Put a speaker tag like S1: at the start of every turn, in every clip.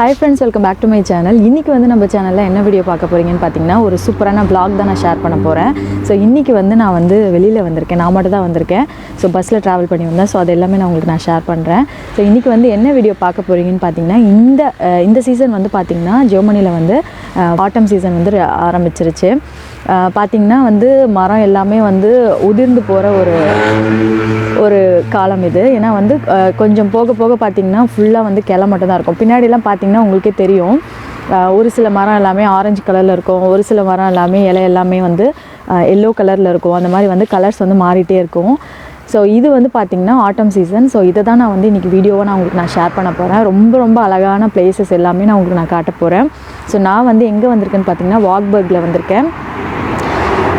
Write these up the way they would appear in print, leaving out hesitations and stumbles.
S1: Hi friends, welcome back to my channel. இன்னைக்கு வந்து நம்ம சேனல்ல என்ன வீடியோ பார்க்க போறீங்கன்னு பாத்தீங்கன்னா ஒரு சூப்பரான vlog தான் நான் ஷேர் பண்ண போறேன். சோ இன்னைக்கு வந்து நான் வந்து வெளியில வந்திருக்கேன். நான் மட்டும் தான் வந்திருக்கேன். சோ பஸ்ல டிராவல் பண்ணி வந்தேன். சோ அது எல்லாமே நான் உங்களுக்கு ஷேர் பண்றேன். சோ இன்னைக்கு வந்து என்ன வீடியோ பார்க்க போறீங்கன்னு பாத்தீங்கன்னா இந்த சீசன் வந்து பாத்தீங்கன்னா ஜெர்மனில வந்து ஆட்டம் சீசன் வந்து ஆரம்பிச்சிருச்சு. பாத்தீங்கன்னா வந்து மரம் எல்லாமே வந்து உதிர்ந்து போற ஒரு காலம் இது. ஏன்னா வந்து கொஞ்சம் போக போக பாத்தீங்கன்னா ஃபுல்லா வந்து கிளை மட்டும் தான் இருக்கும். பின்னாடி எல்லாம் பாத்தீங்கன்னா உங்களுக்கே தெரியும். ஒரு சில மரம் எல்லாமே ஆரஞ்சு கலர்ல இருக்கும், ஒரு சில மரம் எல்லாமே இலை எல்லாமே வந்து எல்லோ கலர்ல இருக்கும். அந்த மாதிரி வந்து கலர்ஸ் வந்து மாறிட்டே இருக்கும். ஸோ இது வந்து பார்த்திங்கன்னா ஆட்டம் சீசன். ஸோ இதை தான் நான் வந்து இன்றைக்கி வீடியோவை நான் உங்களுக்கு ஷேர் பண்ண போகிறேன். ரொம்ப அழகான பிளேசஸ் எல்லாமே நான் உங்களுக்கு காட்ட போகிறேன். ஸோ நான் வந்து எங்கே வந்திருக்கேன்னு பார்த்தீங்கன்னா வாக்பர்கில் வந்திருக்கேன்.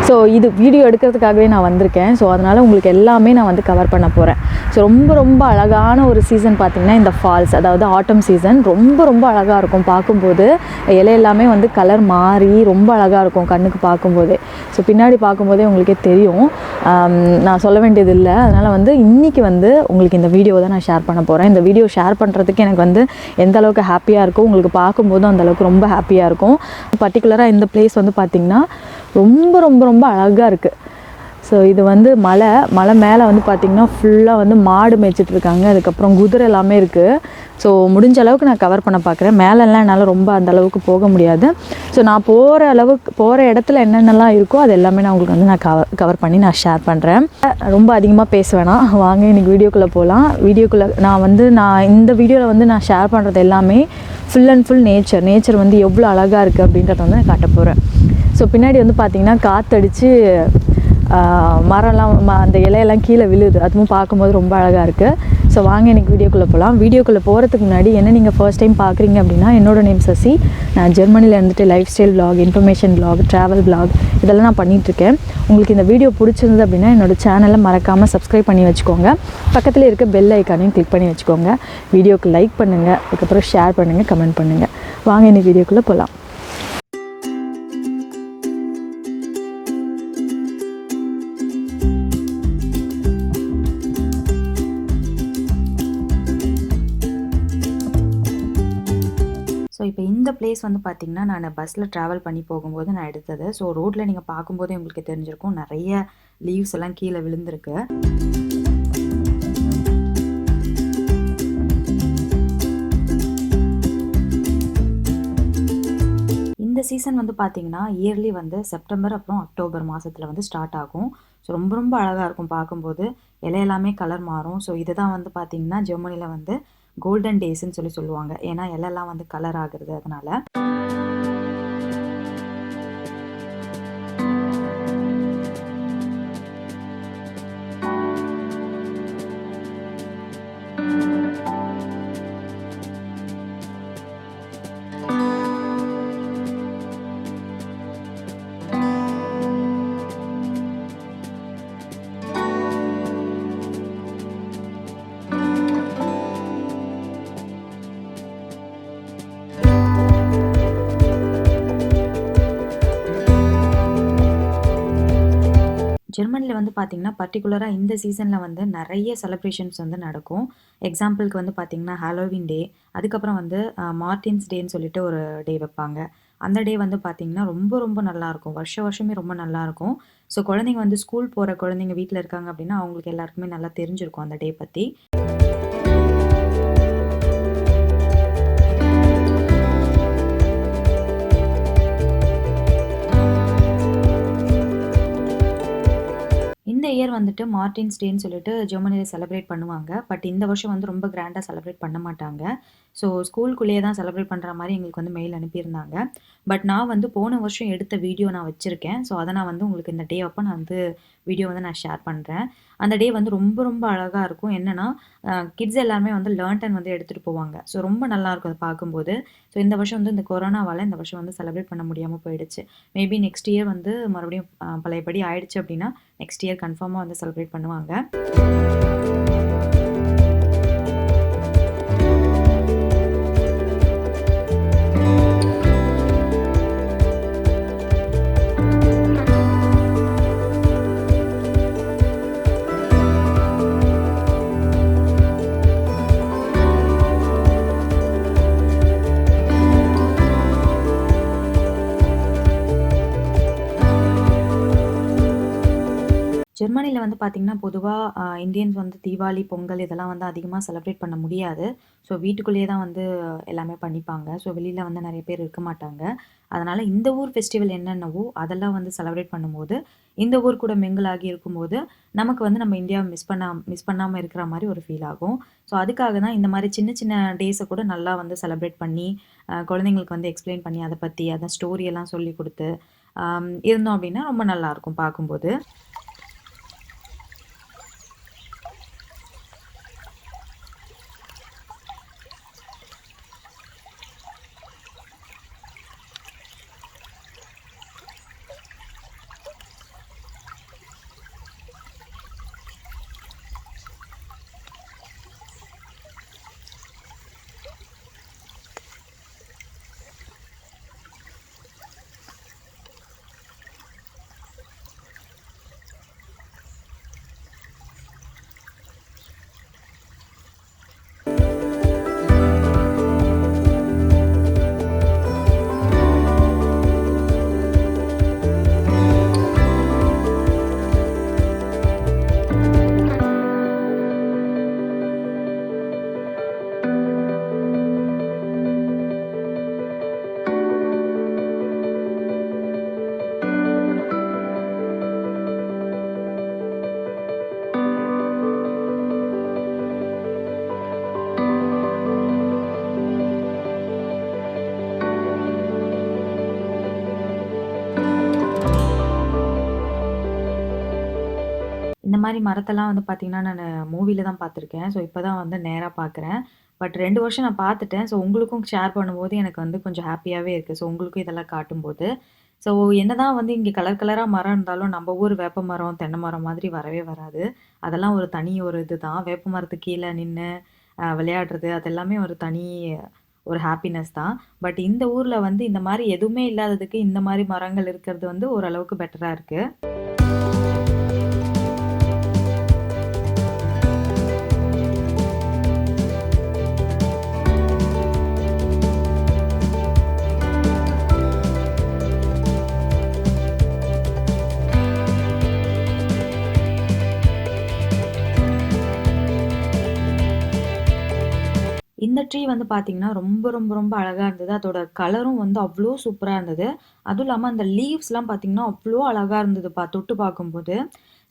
S1: ஸோ இது வீடியோ எடுக்கிறதுக்காகவே நான் வந்திருக்கேன். ஸோ அதனால் உங்களுக்கு எல்லாமே நான் வந்து கவர் பண்ண போகிறேன். ஸோ ரொம்ப அழகான ஒரு சீசன் பார்த்திங்கன்னா இந்த ஃபால்ஸ், அதாவது ஆட்டம் சீசன் ரொம்ப அழகாக இருக்கும். பார்க்கும்போது இலை எல்லாமே வந்து கலர் மாறி ரொம்ப அழகாக இருக்கும் கண்ணுக்கு பார்க்கும்போதே. ஸோ பின்னாடி பார்க்கும்போதே உங்களுக்கே தெரியும், நான் சொல்ல வேண்டியது இல்லை. அதனால் வந்து இன்றைக்கி வந்து உங்களுக்கு இந்த வீடியோ தான் நான் ஷேர் பண்ண போகிறேன். இந்த வீடியோ ஷேர் பண்ணுறதுக்கு எனக்கு வந்து எந்த அளவுக்கு ஹாப்பியாக இருக்கும், உங்களுக்கு பார்க்கும்போதும் அந்தளவுக்கு ரொம்ப ஹாப்பியாக இருக்கும். பர்டிகுலராக இந்த பிளேஸ் வந்து பார்த்திங்கன்னா ரொம்ப அழகாக இருக்குது. ஸோ இது வந்து மலை மேலே வந்து பார்த்திங்கன்னா ஃபுல்லாக வந்து மாடு மேய்ச்சிட்டு இருக்காங்க. அதுக்கப்புறம் குதிரை எல்லாமே இருக்குது. ஸோ முடிஞ்ச அளவுக்கு நான் கவர் பண்ண பார்க்குறேன். மேலெல்லாம் என்னால் ரொம்ப அந்த அளவுக்கு போக முடியாது. ஸோ நான் போகிற இடத்துல என்னென்னலாம் இருக்கோ அது எல்லாமே நான் உங்களுக்கு வந்து நான் கவர் பண்ணி நான் ஷேர் பண்ணுறேன். ரொம்ப அதிகமாக பேச வேணாம், வாங்க இன்றைக்கி வீடியோக்குள்ளே போகலாம். வீடியோக்குள்ளே நான் இந்த வீடியோவில் வந்து நான் ஷேர் பண்ணுறது எல்லாமே ஃபுல் அண்ட் ஃபுல் நேச்சர் வந்து எவ்வளோ அழகாக இருக்குது அப்படின்றத வந்து நான் காட்ட போகிறேன். ஸோ பின்னாடி வந்து பார்த்திங்கன்னா காற்றடிச்சு மரம்லாம் அந்த இலையெல்லாம் கீழே விழுது. அதுவும் பார்க்கும்போது ரொம்ப அழகாக இருக்குது. ஸோ வாங்க எனக்கு வீடியோக்குள்ளே போகலாம். வீடியோக்குள்ளே போகிறதுக்கு முன்னாடி என்ன நீங்கள் ஃபர்ஸ்ட் டைம் பார்க்குறீங்க அப்படின்னா, என்னோடய நேம் சசி. நான் ஜெர்மனியில் இருந்துட்டு life style vlog, information vlog, travel vlog இதெல்லாம் நான் பண்ணிகிட்ருக்கேன். உங்களுக்கு இந்த வீடியோ பிடிச்சிருந்தது அப்படின்னா என்னோடய சேனலை மறக்காமல் சப்ஸ்கிரைப் பண்ணி வச்சுக்கோங்க. பக்கத்தில் இருக்க பெல் ஐக்கானையும் கிளிக் பண்ணி வச்சுக்கோங்க. வீடியோக்கு லைக் பண்ணுங்கள், அதுக்கப்புறம் ஷேர் பண்ணுங்கள், கமெண்ட் பண்ணுங்கள். வாங்க இந்த வீடியோக்குள்ளே போகலாம். ஸோ இப்போ இந்த பிளேஸ் வந்து பார்த்திங்கன்னா நான் பஸ்ஸில் ட்ராவல் பண்ணி போகும்போது நான் எடுத்தது. ஸோ ரோட்டில் நீங்கள் பார்க்கும்போதே உங்களுக்கு தெரிஞ்சிருக்கும், நிறைய லீவ்ஸ் எல்லாம் கீழே விழுந்திருக்கு. இந்த சீசன் வந்து பார்த்திங்கன்னா இயர்லி வந்து செப்டம்பர் அப்புறம் அக்டோபர் மாதத்தில் வந்து ஸ்டார்ட் ஆகும். ஸோ ரொம்ப அழகாக இருக்கும் பார்க்கும்போது. இலையெல்லாமே கலர் மாறும். ஸோ இதுதான் வந்து பார்த்திங்கன்னா ஜெர்மனியில் வந்து கோல்டன் டேஸ்ன்னு சொல்லுவாங்க. ஏன்னா இலையெல்லாம் வந்து கலர் ஆகுறது அதனால. ஜெர்மனியில் வந்து பார்த்திங்கன்னா பர்டிகுலராக இந்த சீசனில் வந்து நிறைய செலிப்ரேஷன்ஸ் வந்து நடக்கும். எக்ஸாம்பிளுக்கு வந்து பார்த்திங்கன்னா ஹாலோவின் டே, அதுக்கப்புறம் வந்து மார்டின்ஸ் டேன்னு சொல்லிட்டு ஒரு டே வைப்பாங்க. அந்த டே வந்து பார்த்திங்கன்னா ரொம்ப நல்லாயிருக்கும். வருஷமே ரொம்ப நல்லாயிருக்கும். ஸோ குழந்தைங்க வந்து ஸ்கூல் போகிற குழந்தைங்க வீட்டில் இருக்காங்க அப்படின்னா அவங்களுக்கு எல்லாருக்குமே நல்லா தெரிஞ்சிருக்கும் அந்த டே பற்றி. இந்த இயர் வந்துட்டு மார்டின்ஸ் டேன்னு சொல்லிட்டு ஜெர்மனியில் செலிப்ரேட் பண்ணுவாங்க. பட் இந்த வருஷம் வந்து ரொம்ப கிராண்டாக செலிப்ரேட் பண்ண மாட்டாங்க. ஸோ ஸ்கூலுக்குள்ளேயே தான் செலிப்ரேட் பண்ணுற மாதிரி எங்களுக்கு வந்து மெயில் அனுப்பியிருந்தாங்க. பட் நான் வந்து போன வருஷம் எடுத்த வீடியோ நான் வச்சுருக்கேன். ஸோ அதை நான் வந்து உங்களுக்கு இந்த டே அப்போ நான் வந்து வீடியோ வந்து நான் ஷேர் பண்ணுறேன். அந்த டே வந்து ரொம்ப அழகாக இருக்கும். என்னென்னா கிட்ஸ் எல்லாருமே வந்து லேர்ன்டன் வந்து எடுத்துகிட்டு போவாங்க. ஸோ ரொம்ப நல்லாயிருக்கும் அதை பார்க்கும்போது. ஸோ இந்த வருஷம் வந்து இந்த கொரோனாவால் இந்த வருஷம் வந்து செலிப்ரேட் பண்ண முடியாமல் போயிடுச்சு. மேபி நெக்ஸ்ட் இயர் வந்து மறுபடியும் பழையபடி ஆயிடுச்சு அப்படின்னா நெக்ஸ்ட் இயர் கன்ஃபார்மாக வந்து செலிப்ரேட் பண்ணுவாங்க.
S2: ஜெர்மனியில் வந்து பார்த்திங்கன்னா பொதுவாக இந்தியன்ஸ் வந்து தீபாவளி பொங்கல் இதெல்லாம் வந்து அதிகமாக செலிப்ரேட் பண்ண முடியாது. ஸோ வீட்டுக்குள்ளேயே தான் வந்து எல்லாமே பண்ணிப்பாங்க. ஸோ வெளியில் வந்து நிறைய பேர் இருக்க மாட்டாங்க. அதனால் இந்த ஊர் ஃபெஸ்டிவல் என்னென்னவோ அதெல்லாம் வந்து செலிப்ரேட் பண்ணும்போது இந்த ஊர் கூட மிங்கிள் ஆகி இருக்கும்போது நமக்கு வந்து நம்ம இந்தியாவை மிஸ் பண்ணாமல் இருக்கிற மாதிரி ஒரு ஃபீல் ஆகும். ஸோ அதுக்காக தான் இந்த மாதிரி சின்ன சின்ன டேஸை கூட நல்லா வந்து செலிப்ரேட் பண்ணி குழந்தைங்களுக்கு வந்து எக்ஸ்பிளைன் பண்ணி அதை பற்றி அதான் ஸ்டோரியெல்லாம் சொல்லி கொடுத்து இருந்தோம் அப்படின்னா ரொம்ப நல்லாயிருக்கும் பார்க்கும்போது. இந்த மாதிரி மரத்தெல்லாம் வந்து பார்த்திங்கன்னா நான் மூவியில் தான் பார்த்துருக்கேன். ஸோ இப்போ தான் வந்து நேராக பார்க்குறேன். பட் 2 வருஷம் நான் பார்த்துட்டேன். ஸோ உங்களுக்கும் ஷேர் பண்ணும்போது எனக்கு வந்து கொஞ்சம் ஹாப்பியாகவே இருக்குது. ஸோ உங்களுக்கும் இதெல்லாம் காட்டும்போது. ஸோ என்னதான் வந்து இங்கே கலர் கலராக மரம் இருந்தாலும் நம்ம ஊர் வேப்ப மரம், தென்னை மரம் மாதிரி வரவே வராது. அதெல்லாம் ஒரு தனி ஒரு இது தான். வேப்ப மரத்துக்கு கீழே நின்று விளையாடுறது அதெல்லாமே ஒரு தனி ஒரு ஹாப்பினஸ் தான். பட் இந்த ஊரில் வந்து இந்த மாதிரி எதுவுமே இல்லாததுக்கு இந்த மாதிரி மரங்கள் இருக்கிறது வந்து ஓரளவுக்கு பெட்டராக இருக்குது. இந்த ட்ரீ வந்து பார்த்திங்கன்னா ரொம்ப ரொம்ப ரொம்ப அழகாக இருந்தது. அதோட கலரும் வந்து அவ்வளோ சூப்பராக இருந்தது. அதுவும் இல்லாமல் அந்த லீவ்ஸ்லாம் பார்த்திங்கன்னா அவ்வளோ அழகாக இருந்ததுப்பா தொட்டு பார்க்கும்போது.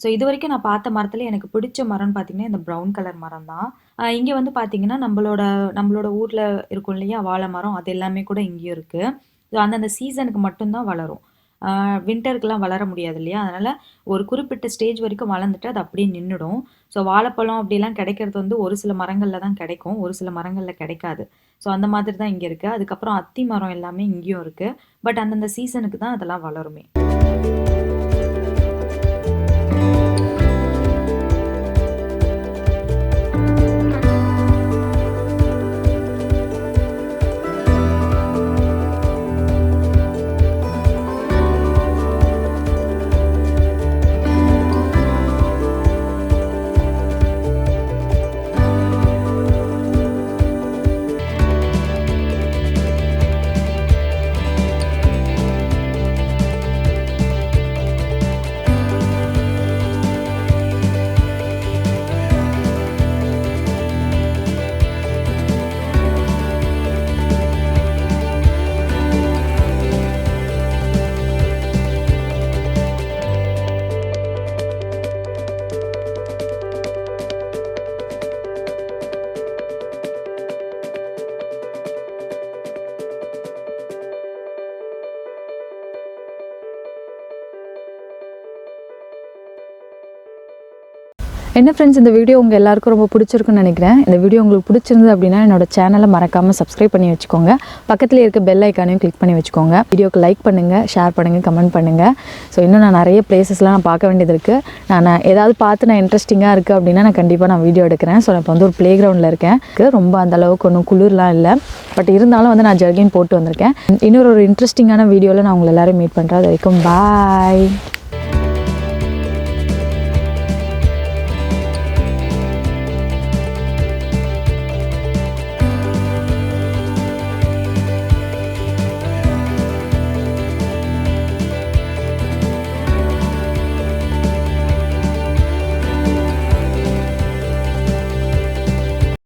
S2: ஸோ இது வரைக்கும் நான் பார்த்த மரத்தில் எனக்கு பிடிச்ச மரம்னு பார்த்திங்கன்னா இந்த ப்ரௌன் கலர் மரம் தான். இங்கே வந்து பார்த்திங்கன்னா நம்மளோட ஊரில் இருக்கும் இல்லையா வாழை மரம், அது எல்லாமே கூட இங்கேயும் இருக்குது. ஸோ அந்தந்த சீசனுக்கு மட்டும்தான் வளரும். வின்டருக்குலாம் வளர முடியாது இல்லையா? அதனால் ஒரு குறிப்பிட்ட ஸ்டேஜ் வரைக்கும் வளர்ந்துட்டு அது அப்படியே நின்றுடும். ஸோ வாழைப்பழம் அப்படிலாம் கிடைக்கிறது வந்து ஒரு சில மரங்களில் தான் கிடைக்கும், ஒரு சில மரங்களில் கிடைக்காது. ஸோ அந்த மாதிரி தான் இங்கே இருக்குது. அதுக்கப்புறம் அத்தி மரம் எல்லாமே இங்கேயும் இருக்குது. பட் அந்தந்த சீசனுக்கு தான் அதெல்லாம் வளருமே.
S1: என்ன ஃப்ரெண்ட்ஸ், இந்த வீடியோ உங்கள் எல்லாருக்கும் ரொம்ப பிடிச்சிருக்குன்னு நினைக்கிறேன். இந்த வீடியோ உங்களுக்கு பிடிச்சிருந்தது அப்படின்னா என்னோட சேனலை மறக்காமல் சப்ஸ்கிரைப் பண்ணி வச்சுக்கோங்க. பக்கத்தில் இருக்க பெல் ஐக்கானையும் கிளிக் பண்ணி வச்சுக்கோங்க. வீடியோக்கு லைக் பண்ணுங்கள், ஷேர் பண்ணுங்கள், கமெண்ட் பண்ணுங்கள். ஸோ இன்னும் நான் நிறைய பிளேசஸ்லாம் நான் பார்க்க வேண்டியது இருக்குது. நான் ஏதாவது பார்த்து நான் இன்ட்ரெஸ்டிங்காக இருக்குது அப்படின்னா நான் கண்டிப்பாக வீடியோ எடுக்கிறேன். ஸோ நான் இப்போ வந்து ஒரு ப்ளே கிரவுண்டில் இருக்கேன். ரொம்ப அந்தளவுக்கு ஒன்றும் குளிர்லாம் இல்லை, பட் இருந்தாலும் வந்து நான் ஜர்கின் போட்டு வந்திருக்கேன். இன்னொரு இன்ட்ரெஸ்டிங்கான வீடியோவில் நான் உங்களை எல்லோரும் மீட் பண்ணுறேன். அது வரைக்கும் பாய்.